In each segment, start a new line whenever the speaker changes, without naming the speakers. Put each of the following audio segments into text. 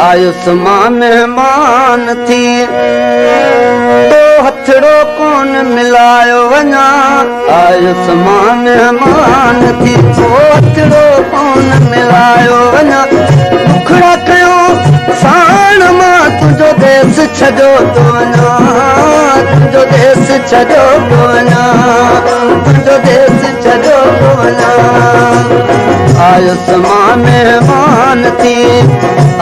आयुस मां मेहमान थी तो हथड़ो कोन मिलायो वञा आयुस मां मेहमान थी तो हथड़ो कोन मिलायो वञा दुखड़ा कयो साण मां तुंहिंजो देश छॾियो थो वञा तुंहिंजो देश छॾियो थो वञा तुंहिंजो देश छॾियो थो वञा आयुस मां मेहमान थी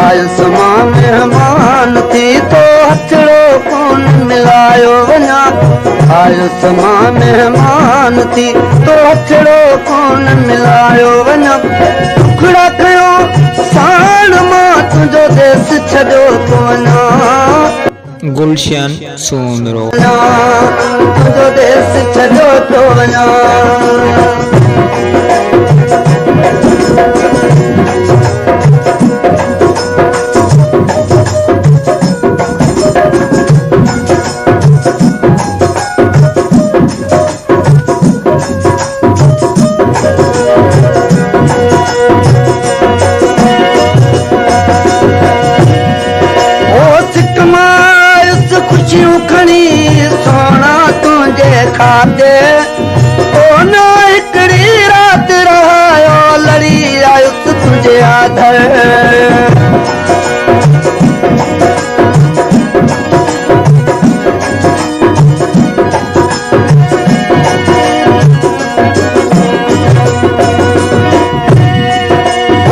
आयुस मां मेहमान थी तो हथड़ो कोन मिलायो वञा आयुस मां मेहमान थी तो हथड़ो कोन मिलायो वञा टुकड़ा कयो साण मां तुंहिंजो देश छॾियो थो वञा
गुलशन सोनरो
तुंहिंजो देश छॾियो थो वञा खाते ओ न हिकड़ी रात रहायो लड़ी आयुस तुझे आधर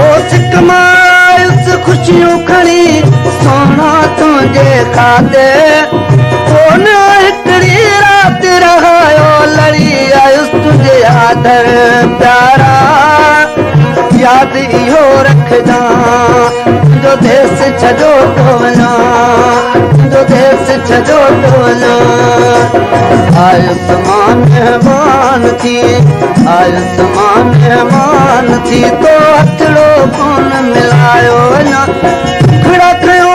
ओ सिकमायुस खुशियों खड़ी सोना तुझे खाते ओ न हिकड़ी रात रहायो लड़ी आयुस तुझे आदर प्यारा याद इहो रखदा तुंहिंजो देश छॾियो थो वञा तुंहिंजो देश छॾियो थो वञा आयुस मां मेहमान थी आयुस मां मेहमान थी तो हथड़ो कोन मिलायो वञा टुकड़ा कयो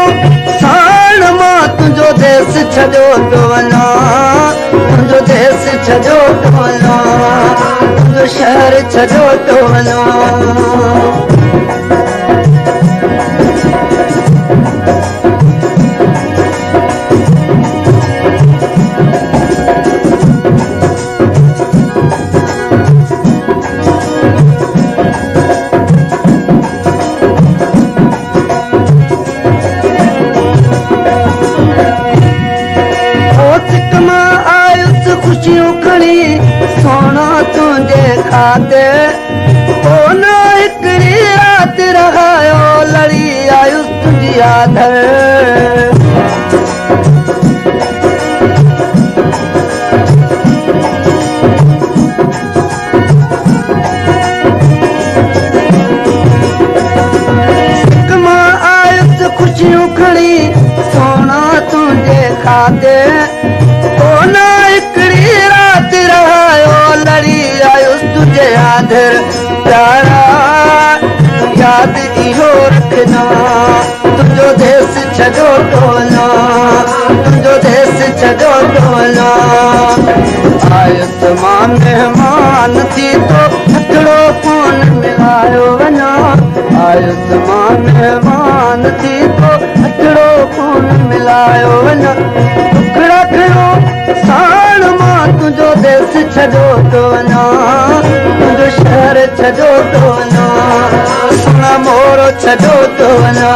साण मां तुंहिंजो देश छॾियो थो वञा तुंहिंजो देश छॾियो थो वञा तुंहिंजो शहर छॾियो थो वञा खुशियों खड़ी सोना तुझे खाते ओ न हिकड़ी रात रहायो लड़ी आयुस तुझी आधर आयुस खुशियों खड़ी सोना तुझे खाते ओ न रात रहायो लड़ी आयुस तुझे आधर प्यारा याद इहो रखना तुंहिंजो देश छॾियो थो वञा तुंहिंजो देश छॾियो थो वञा आयुस मां मेहमान थी तो हथड़ो कोन मिलायो वञा आयुस मां मेहमान थी तो हथड़ो कोन मिलायो वञा टुकड़ा कयो साण मां तुंहिंजो देश छॾियो थो वञा तुंहिंजो शहर छॾियो थो वञा सुना मोरो छॾियो थो वञा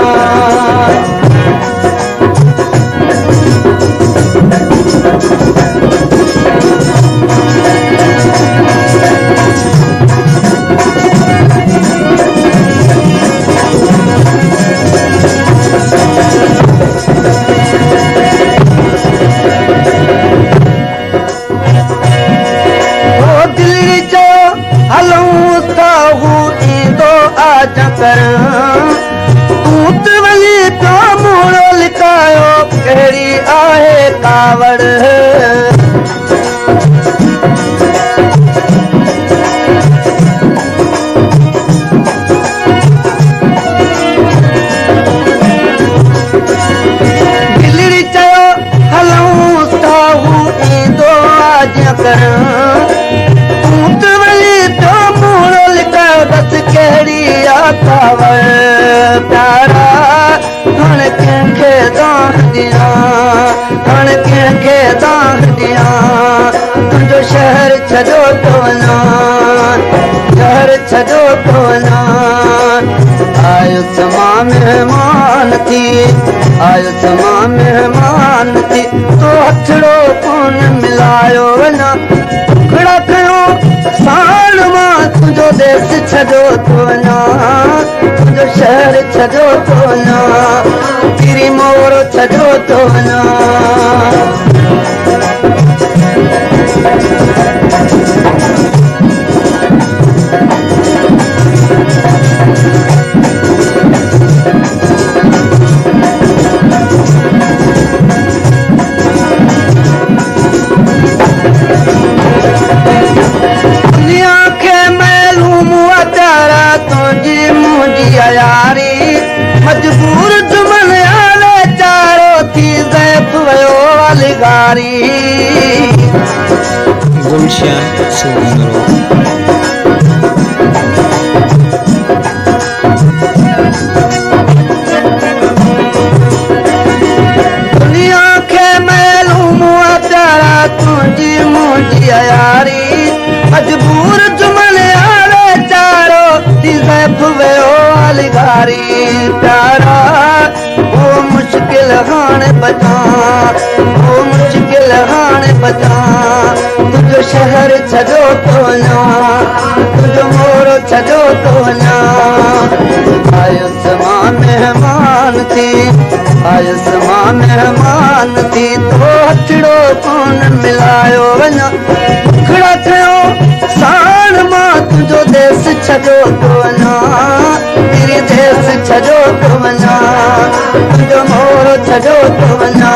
तूं त वञी तो मूड़ो लिकायो कहिड़ी आहे कावड़ दिलड़ी चयो हलूं साहू ईंदो आज कर तूं त वञी तो मूड़ो लिकायो बस कहिड़ी कावड़ प्यारा कंहिंखे दाह ॾियां हाणे कंहिंखे दाह ॾियां तुंहिंजो शहर छॾो थो वञा शहर छॾो थो वञा आयुसि मां महिमान थी आयुसि मां महिमान थी तो हथड़ो कोन मिलायो वञा टुकड़ा कयो साण मां तुंहिंजो देश छॾो थो वञा तुंहिंजो शहर छॾो थो वञा तिरी मोर छॾो थो वञा मजबूर जुमन आले चारो थी ज़ैफ वयो अलगारी
गुलशन सोनरो
दुनिया खे मालूम तारा तुंहिंजी मुंहिंजी यारी मजबूर जुमन आले चारो थी ज़ैफ वयो अलगारी प्यारा वो मुश्किल हाणे बचा वो मुश्किल हाणे बचा तुंहिंजो शहर छॾो थो वञा तुंहिंजो मोर छॾो थो वञा आयुसि मां महिमान थी आयुसि मां महिमान थी तो हथड़ो कोन मिलायो वञा टुकड़ा कयो साण मां तुंहिंजो देश छॾो थो वञा तेरी देश छॾो थो वञा तुंहिंजो मोर छॾो थो वञा